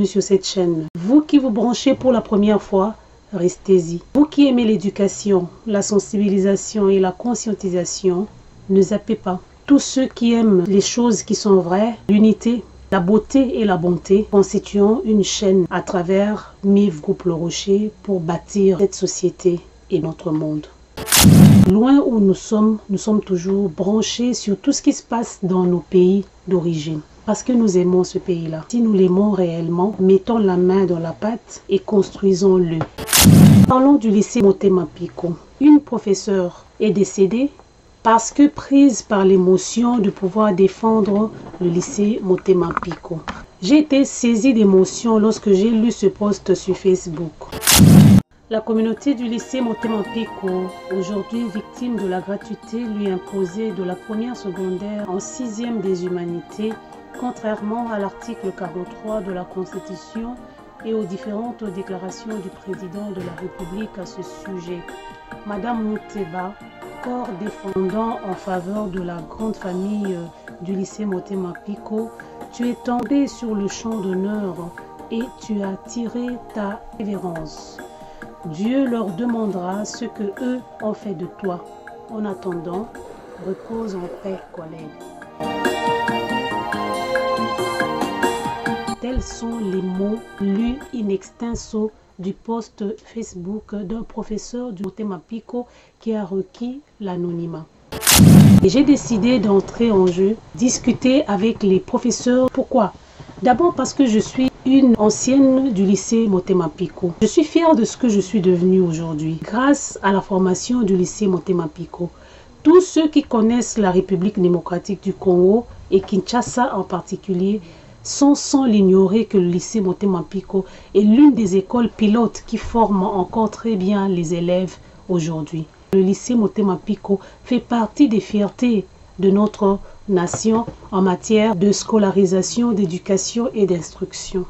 bienvenue sur cette chaîne. Vous qui vous branchez pour la première fois, restez-y. Vous qui aimez l'éducation, la sensibilisation et la conscientisation, ne zappez pas. Tous ceux qui aiment les choses qui sont vraies, l'unité, la beauté et la bonté, constituant une chaîne à travers MIV Groupe Le Rocher pour bâtir cette société et notre monde. Loin où nous sommes toujours branchés sur tout ce qui se passe dans nos pays d'origine. Parce que nous aimons ce pays-là. Si nous l'aimons réellement, mettons la main dans la pâte et construisons-le. Parlons du lycée Motema Pico. Une professeure est décédée parce que prise par l'émotion de pouvoir défendre le lycée Motema Pico. J'ai été saisie d'émotion lorsque j'ai lu ce post sur Facebook. La communauté du lycée Motema Pico, aujourd'hui victime de la gratuité lui imposée de la première secondaire en 6e des humanités, contrairement à l'article 43 de la Constitution et aux différentes déclarations du président de la République à ce sujet. Madame Mouteba, corps défendant en faveur de la grande famille du lycée Motema Pico, tu es tombé sur le champ d'honneur et tu as tiré ta révérence. Dieu leur demandera ce que eux ont fait de toi. En attendant, repose en paix, collègue. Tels sont les mots lus in extenso du post Facebook d'un professeur du Motema Pico qui a requis l'anonymat. Et j'ai décidé d'entrer en jeu, discuter avec les professeurs. Pourquoi? D'abord parce que je suis une ancienne du lycée Motema Pico. Je suis fière de ce que je suis devenue aujourd'hui grâce à la formation du lycée Motema Pico. Tous ceux qui connaissent la République démocratique du Congo et Kinshasa en particulier sont sans l'ignorer que le lycée Motema Pico est l'une des écoles pilotes qui forment encore très bien les élèves aujourd'hui. Le lycée Motema Pico fait partie des fiertés de notre nation en matière de scolarisation, d'éducation et d'instruction.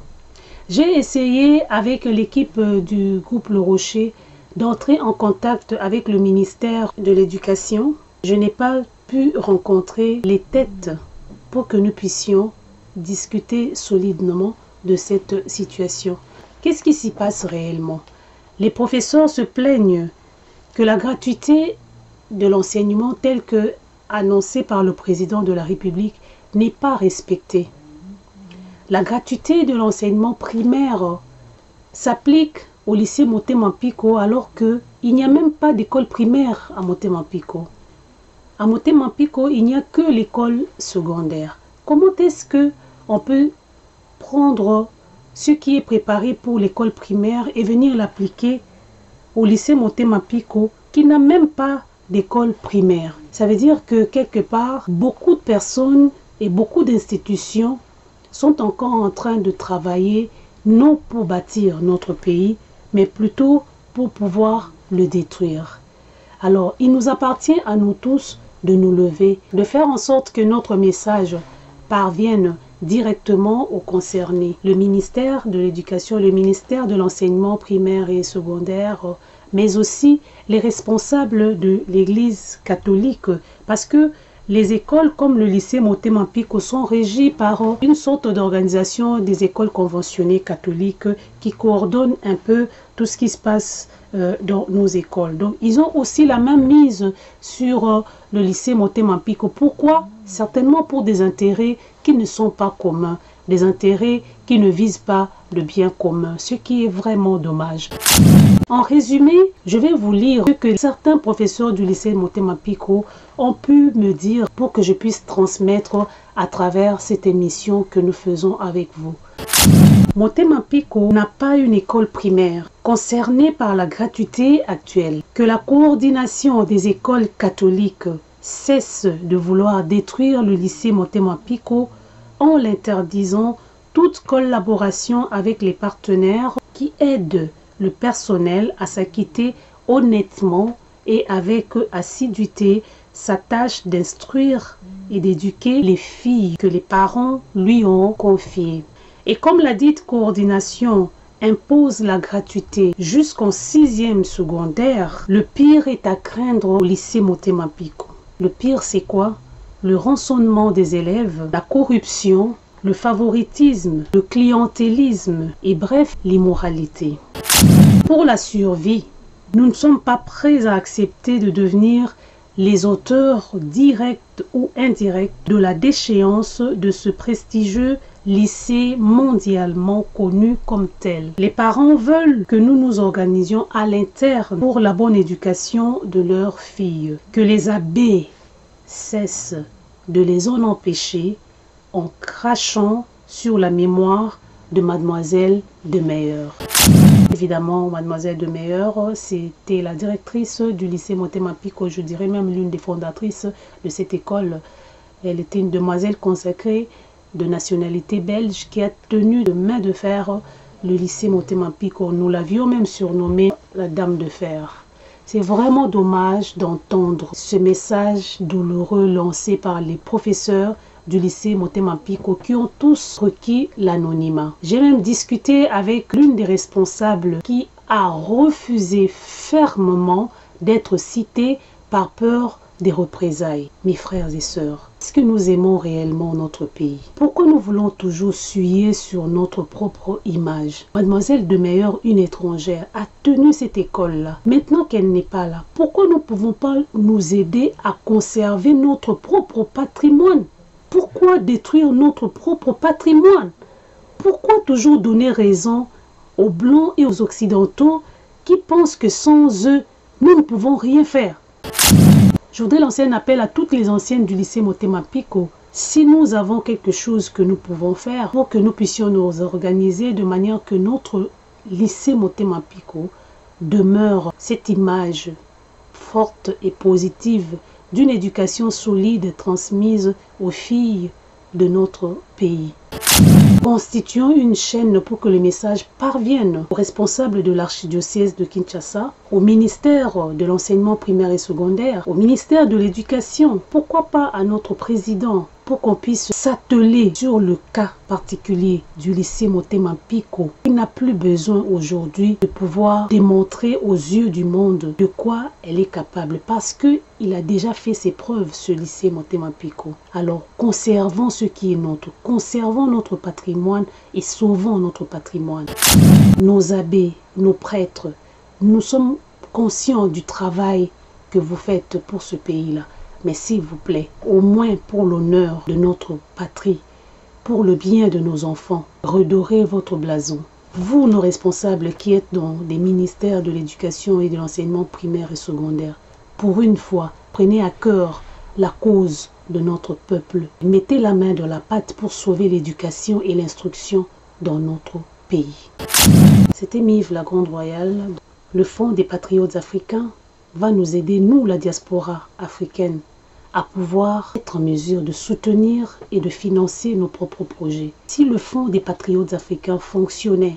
J'ai essayé avec l'équipe du groupe Le Rocher d'entrer en contact avec le ministère de l'Éducation. Je n'ai pas pu rencontrer les têtes pour que nous puissions discuter solidement de cette situation. Qu'est-ce qui s'y passe réellement? Les professeurs se plaignent que la gratuité de l'enseignement tel que annoncé par le président de la République n'est pas respectée. La gratuité de l'enseignement primaire s'applique au lycée Motema Pico alors qu'il n'y a même pas d'école primaire à Motema Pico. À Motema Pico, il n'y a que l'école secondaire. Comment est-ce que on peut prendre ce qui est préparé pour l'école primaire et venir l'appliquer au lycée Motema Pico qui n'a même pas d'école primaire? Ça veut dire que quelque part, beaucoup de personnes et beaucoup d'institutions sont encore en train de travailler non pour bâtir notre pays, mais plutôt pour pouvoir le détruire. Alors, il nous appartient à nous tous de nous lever, de faire en sorte que notre message parvienne directement aux concernés. Le ministère de l'Éducation, le ministère de l'Enseignement primaire et secondaire, mais aussi les responsables de l'Église catholique, parce que les écoles comme le lycée Motema Pico sont régies par une sorte d'organisation des écoles conventionnées catholiques qui coordonne un peu tout ce qui se passe dans nos écoles. Donc, ils ont aussi la même mise sur le lycée Motema Pico. Pourquoi? Certainement pour des intérêts qui ne sont pas communs, des intérêts qui ne visent pas le bien commun, ce qui est vraiment dommage. En résumé, je vais vous lire ce que certains professeurs du lycée Motema Pico ont pu me dire pour que je puisse transmettre à travers cette émission que nous faisons avec vous. Motema Pico n'a pas une école primaire concernée par la gratuité actuelle. Que la coordination des écoles catholiques cesse de vouloir détruire le lycée Motema Pico en l'interdisant toute collaboration avec les partenaires qui aident le personnel à s'acquitter honnêtement et avec assiduité sa tâche d'instruire et d'éduquer les filles que les parents lui ont confiées. Et comme la dite coordination impose la gratuité jusqu'en 6e secondaire, le pire est à craindre au lycée Motema Pico. Le pire, c'est quoi? Le rançonnement des élèves, la corruption, le favoritisme, le clientélisme et bref, l'immoralité. Pour la survie, nous ne sommes pas prêts à accepter de devenir les auteurs directs ou indirects de la déchéance de ce prestigieux lycée mondialement connu comme tel. Les parents veulent que nous nous organisions à l'interne pour la bonne éducation de leurs filles, que les abbés cessent de les en empêcher en crachant sur la mémoire de Mademoiselle de Meyer. Évidemment, Mademoiselle de Meyer, c'était la directrice du lycée Motema Pico, je dirais même l'une des fondatrices de cette école. Elle était une demoiselle consacrée de nationalité belge qui a tenu de main de fer le lycée Motema Pico. Nous l'avions même surnommée la Dame de Fer. C'est vraiment dommage d'entendre ce message douloureux lancé par les professeurs du lycée Motema Pico qui ont tous requis l'anonymat. J'ai même discuté avec l'une des responsables qui a refusé fermement d'être citée par peur des représailles. Mes frères et sœurs, est-ce que nous aimons réellement notre pays? Pourquoi nous voulons toujours suyer sur notre propre image? Mademoiselle de Meyer, une étrangère, a tenu cette école-là. Maintenant qu'elle n'est pas là, pourquoi nous ne pouvons pas nous aider à conserver notre propre patrimoine? Pourquoi détruire notre propre patrimoine? Pourquoi toujours donner raison aux Blancs et aux Occidentaux qui pensent que sans eux, nous ne pouvons rien faire? Je voudrais lancer un appel à toutes les anciennes du lycée Motema Pico. Si nous avons quelque chose que nous pouvons faire pour que nous puissions nous organiser de manière que notre lycée Motema Pico demeure cette image forte et positive d'une éducation solide transmise aux filles de notre pays. Constituons une chaîne pour que le message parvienne aux responsables de l'archidiocèse de Kinshasa, au ministère de l'enseignement primaire et secondaire, au ministère de l'éducation, pourquoi pas à notre président, pour qu'on puisse s'atteler sur le cas particulier du lycée Motema Pico. Il n'a plus besoin aujourd'hui de pouvoir démontrer aux yeux du monde de quoi elle est capable parce qu'il a déjà fait ses preuves, ce lycée Motema Pico. Alors conservons ce qui est nôtre, conservons notre patrimoine et sauvons notre patrimoine. Nos abbés, nos prêtres, nous sommes conscients du travail que vous faites pour ce pays-là. Mais s'il vous plaît, au moins pour l'honneur de notre patrie, pour le bien de nos enfants, redorez votre blason. Vous, nos responsables qui êtes dans des ministères de l'éducation et de l'enseignement primaire et secondaire, pour une fois, prenez à cœur la cause de notre peuple. Mettez la main dans la pâte pour sauver l'éducation et l'instruction dans notre pays. C'était Mive, la Grande Royale. Le Fonds des Patriotes Africains va nous aider, nous, la diaspora africaine, à pouvoir être en mesure de soutenir et de financer nos propres projets. Si le Fonds des Patriotes Africains fonctionnait,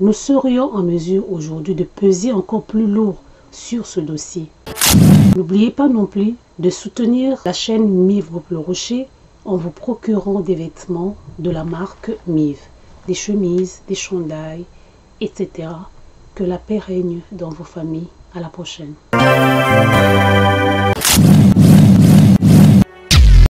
nous serions en mesure aujourd'hui de peser encore plus lourd sur ce dossier. N'oubliez pas non plus de soutenir la chaîne Mive Groupe Le Rocher en vous procurant des vêtements de la marque Mive, des chemises, des chandails, etc. Que la paix règne dans vos familles. À la prochaine.